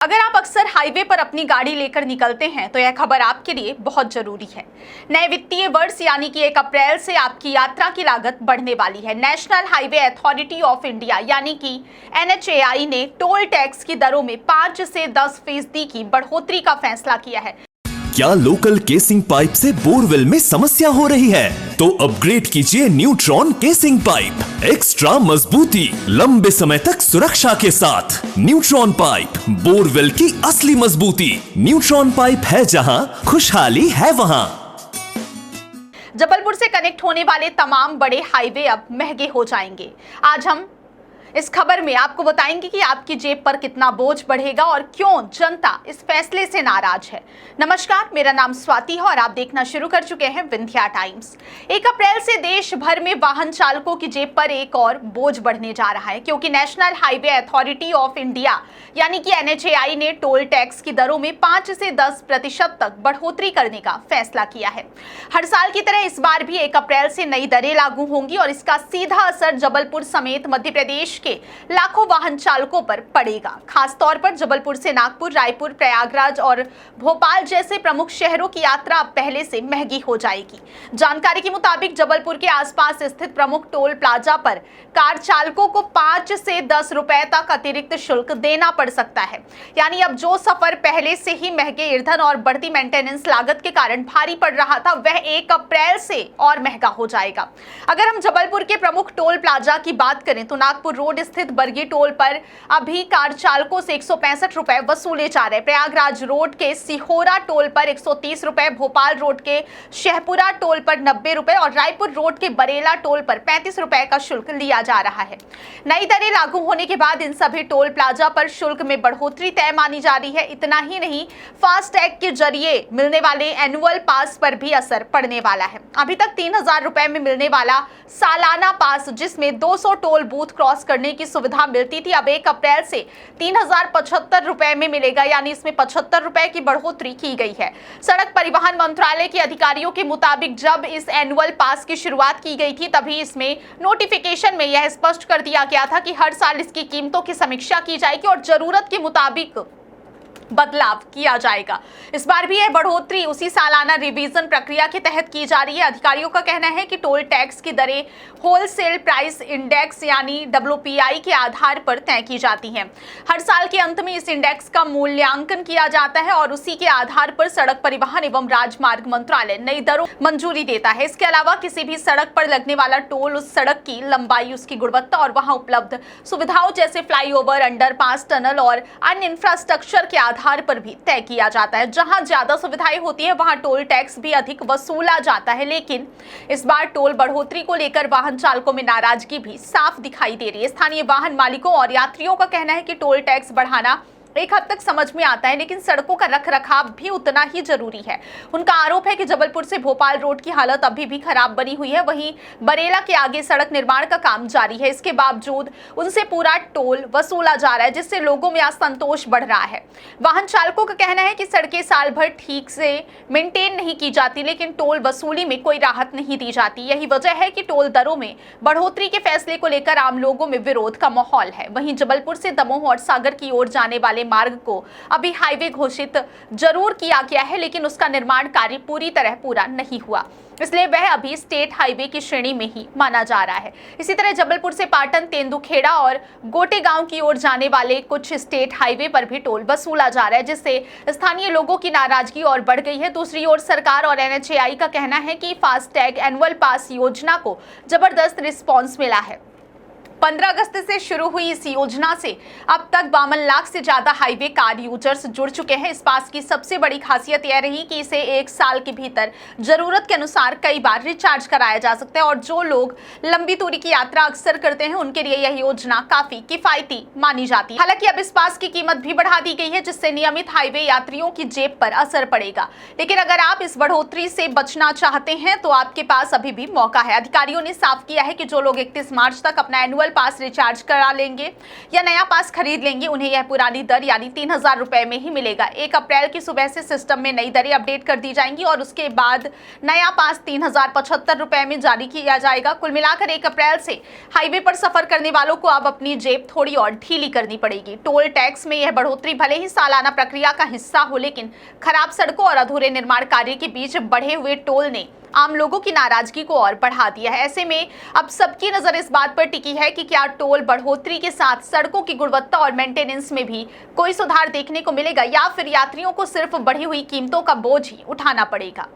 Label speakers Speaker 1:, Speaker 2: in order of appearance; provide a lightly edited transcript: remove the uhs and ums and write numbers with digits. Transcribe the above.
Speaker 1: अगर आप अक्सर हाईवे पर अपनी गाड़ी लेकर निकलते हैं तो यह खबर आपके लिए बहुत जरूरी है। नए वित्तीय वर्ष यानी कि 1 अप्रैल से आपकी यात्रा की लागत बढ़ने वाली है। National highway authority of India यानी कि NHAI ने टोल टैक्स की दरों में 5 से 10% की बढ़ोतरी का फैसला किया है।
Speaker 2: क्या लोकल केसिंग पाइप से बोरवेल में समस्या हो रही है? तो अपग्रेड कीजिए न्यूट्रॉन केसिंग पाइप। एक्स्ट्रा मजबूती, लंबे समय तक सुरक्षा के साथ। न्यूट्रॉन पाइप, बोरवेल की असली मजबूती। न्यूट्रॉन पाइप है जहां, खुशहाली है वहां।
Speaker 1: जबलपुर से कनेक्ट होने वाले तमाम बड़े हाईवे अब महंगे हो जाएंगे। आज हम इस खबर में आपको बताएंगे कि आपकी जेब पर कितना बोझ बढ़ेगा और क्यों जनता इस फैसले से नाराज है। नमस्कार, मेरा नाम स्वाति है और आप देखना शुरू कर चुके हैं विंध्या टाइम्स। 1 अप्रैल से देश भर में वाहन चालकों की जेब पर एक और बोझ बढ़ने जा रहा है, क्योंकि national highway authority of India यानी कि NHAI ने टोल टैक्स की दरों में 5 से 10% तक बढ़ोतरी करने का फैसला किया है। हर साल की तरह इस बार भी 1 अप्रैल से नई दरें लागू होंगी और इसका सीधा असर जबलपुर समेत मध्य प्रदेश के लाखों वाहन चालकों पर पड़ेगा। खास तौर पर जबलपुर से नागपुर, रायपुर, प्रयागराज और भोपाल जैसे प्रमुख शहरों की यात्रा अब पहले से महंगी हो जाएगी। जानकारी के मुताबिक जबलपुर के आसपास स्थित प्रमुख टोल प्लाजा पर कार चालकों को 5 से 10 रुपए तक अतिरिक्त शुल्क देना पड़ सकता है। यानी अब जो सफर पहले से ही महंगे ईंधन और बढ़ती मेंटेनेंस लागत के कारण भारी पड़ रहा था, वह 1 अप्रैल से और महंगा हो जाएगा। अगर हम जबलपुर के प्रमुख टोल प्लाजा की बात करें तो नागपुर रोड स्थित बरगी टोल पर अभी कार चालकों से 165 रुपए वसूले जा रहे हैं। प्रयागराज रोड के सिहोरा टोल पर 130 रुपए, भोपाल रोड के शहपुरा टोल पर 90 रुपए और रायपुर रोड के बरेला टोल पर 35 रुपए का शुल्क लिया जा रहा है। नई दरें लागू होने के बाद इन सभी टोल प्लाजा पर शुल्क में बढ़ोतरी तय मानी जा रही है। इतना ही नहीं, फास्टैग के जरिए मिलने वाले एनुअल पास पर भी असर पड़ने वाला है। अभी तक 3000 रुपए में मिलने वाला सालाना पास, जिसमें 200 टोल बूथ क्रॉस करने की सुविधा मिलती थी, अब 1 अप्रैल से 3075 रुपए में मिलेगा। यानी इसमें 75 रुपए की बढ़ोतरी की गई है। सड़क परिवहन मंत्रालय के अधिकारियों के मुताबिक जब इस एनुअल पास की शुरुआत की गई थी, तभी इसमें नोटिफिकेशन में यह स्पष्ट कर दिया गया था कि हर साल इसकी कीमतों की समीक्षा की जाएगी और जरूरत के मुताबिक बदलाव किया जाएगा। इस बार भी यह बढ़ोतरी उसी सालाना रिवीजन प्रक्रिया के तहत की जा रही है। अधिकारियों का कहना है कि टोल टैक्स की दरें होलसेल प्राइस इंडेक्स यानी WPI के आधार पर तय की जाती हैं। हर साल के अंत में इस इंडेक्स का मूल्यांकन किया जाता है और उसी के आधार पर सड़क परिवहन एवं राजमार्ग मंत्रालय नई दरों मंजूरी देता है। इसके अलावा किसी भी सड़क पर लगने वाला टोल उस सड़क की लंबाई, उसकी गुणवत्ता और वहां उपलब्ध सुविधाओं जैसे फ्लाईओवर, अंडरपास, टनल और अन्य इंफ्रास्ट्रक्चर के आधार पर भी तय किया जाता है। जहां ज्यादा सुविधाएं होती है वहां टोल टैक्स भी अधिक वसूला जाता है। लेकिन इस बार टोल बढ़ोतरी को लेकर वाहन चालकों में नाराजगी भी साफ दिखाई दे रही है। स्थानीय वाहन मालिकों और यात्रियों का कहना है कि टोल टैक्स बढ़ाना एक हद तक समझ में आता है, लेकिन सड़कों का रखरखाव भी उतना ही जरूरी है। उनका आरोप है कि जबलपुर से भोपाल रोड की हालत अभी भी खराब बनी हुई है। वहीं बरेला के आगे सड़क निर्माण का काम जारी है। इसके बावजूद उनसे पूरा टोल वसूला जा रहा है, जिससे लोगों में असंतोष बढ़ रहा है। वाहन चालकों का कहना है कि सड़कें साल भर ठीक से मेंटेन नहीं की जाती, लेकिन टोल वसूली में कोई राहत नहीं दी जाती। यही वजह है कि टोल दरों में बढ़ोतरी के फैसले को लेकर आम लोगों में विरोध का माहौल है। वहीं जबलपुर से दमोह और सागर की ओर जाने वाले मार्ग को अभी हाईवे घोषित जरूर किया गया है, लेकिन उसका निर्माण कार्य पूरी तरह पूरा नहीं हुआ, इसलिए वह अभी स्टेट हाईवे की श्रेणी में ही माना जा रहा है। इसी तरह जबलपुर से पाटन, तेंदुखेड़ा और गोटेगांव की ओर जाने वाले कुछ स्टेट हाईवे पर भी टोल वसूला जा रहा है, जिससे स्थानीय लोगों की नाराजगी और बढ़ गई है। दूसरी ओर सरकार और NHAI का कहना है कि फास्टैग एनुअल पास योजना को जबरदस्त रिस्पॉन्स मिला है। 15 अगस्त से शुरू हुई इस योजना से अब तक 52 लाख से ज्यादा हाईवे कार यूजर्स जुड़ चुके हैं। इस पास की सबसे बड़ी खासियत यह रही कि इसे 1 साल के भीतर जरूरत के अनुसार कई बार रिचार्ज कराया जा सकता है और जो लोग लंबी दूरी की यात्रा अक्सर करते हैं उनके लिए यह योजना काफी किफायती मानी जाती है। हालांकि अब इस पास की कीमत भी बढ़ा दी गई है, जिससे नियमित हाईवे यात्रियों की जेब पर असर पड़ेगा। लेकिन अगर आप इस बढ़ोतरी से बचना चाहते हैं तो आपके पास अभी भी मौका है। अधिकारियों ने साफ किया है कि जो लोग 31 मार्च तक अपना एनुअल केवल पास रिचार्ज करा लेंगे या नया पास खरीद लेंगे उन्हें यह पुरानी दर यानी 3,000 रुपए में ही मिलेगा। 1 अप्रैल की सुबह से सिस्टम में नई दरें अपडेट कर दी जाएंगी और उसके बाद नया पास 3,075 रुपए में जारी किया जाएगा। कुल मिलाकर 1 अप्रैल से हाईवे पर सफर करने वालों को अब अपनी जेब थोड़ी और ढीली करनी पड़ेगी। टोल टैक्स में यह बढ़ोतरी भले ही सालाना प्रक्रिया का हिस्सा हो, लेकिन खराब सड़कों और अधूरे निर्माण कार्य के बीच बढ़े हुए टोल ने आम लोगों की नाराजगी को और बढ़ा दिया है। ऐसे में अब सबकी नजर इस बात पर टिकी है कि क्या टोल बढ़ोतरी के साथ सड़कों की गुणवत्ता और मेंटेनेंस में भी कोई सुधार देखने को मिलेगा या फिर यात्रियों को सिर्फ बढ़ी हुई कीमतों का बोझ ही उठाना पड़ेगा।